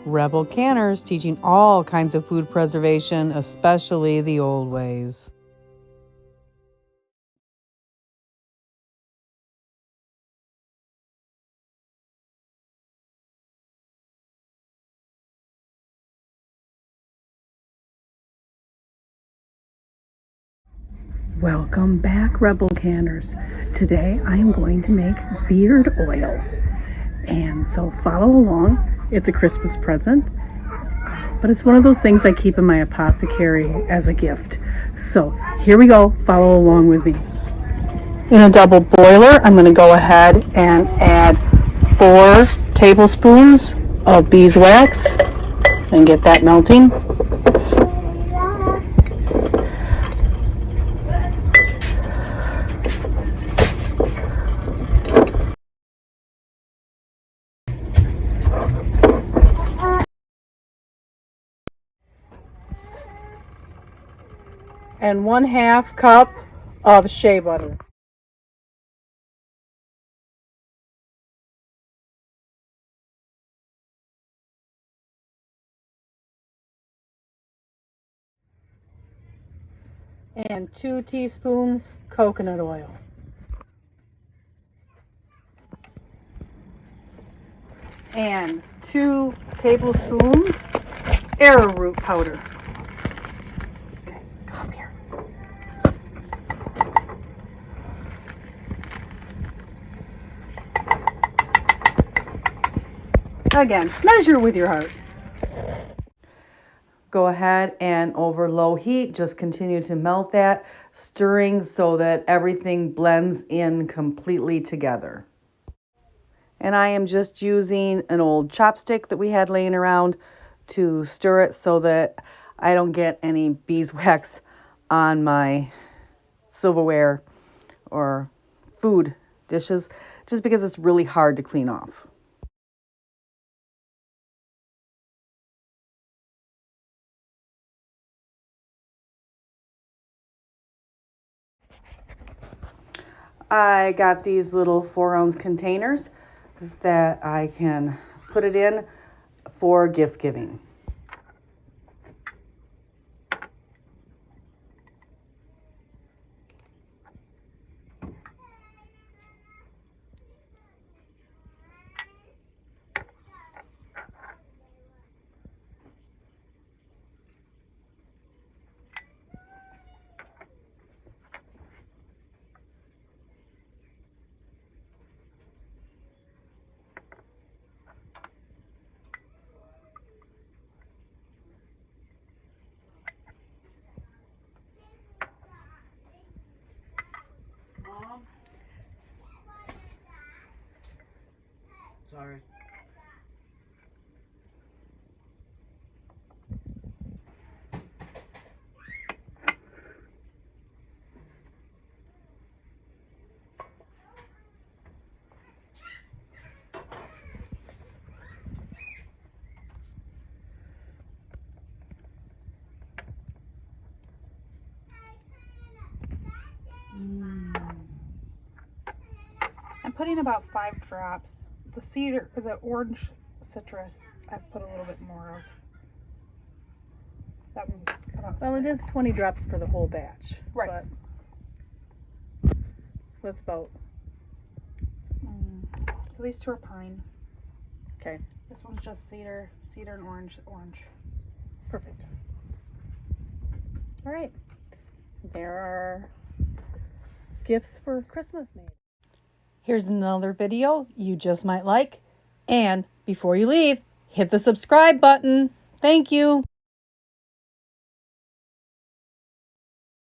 Rebel Canners teaching all kinds of food preservation, especially the old ways. Welcome back, Rebel Canners. Today I am going to make beard oil. And so follow along. It's a Christmas present, but it's one of those things I keep in my apothecary as a gift. So here we go. Follow along with me. In a double boiler, I'm going to go ahead and add 4 tablespoons of beeswax and get that melting. And 1/2 cup of shea butter. And 2 teaspoons coconut oil. And 2 tablespoons arrowroot powder. Okay, come here. Again, measure with your heart. Go ahead and over low heat, just continue to melt that, stirring so that everything blends in completely together. And I am just using an old chopstick that we had laying around to stir it so that I don't get any beeswax on my silverware or food dishes, just because it's really hard to clean off. I got these little 4-ounce containers that I can put it in for gift giving. Sorry. I'm putting about 5 drops. The cedar, or the orange citrus, I've put a little bit more of. That one's about Well, it is 20 drops for the whole batch. right. But, so that's about. So these 2 are pine. Okay. This one's just cedar and orange. Perfect. All right. There are gifts for Christmas made. Here's another video you just might like. And before you leave, hit the subscribe button. Thank you.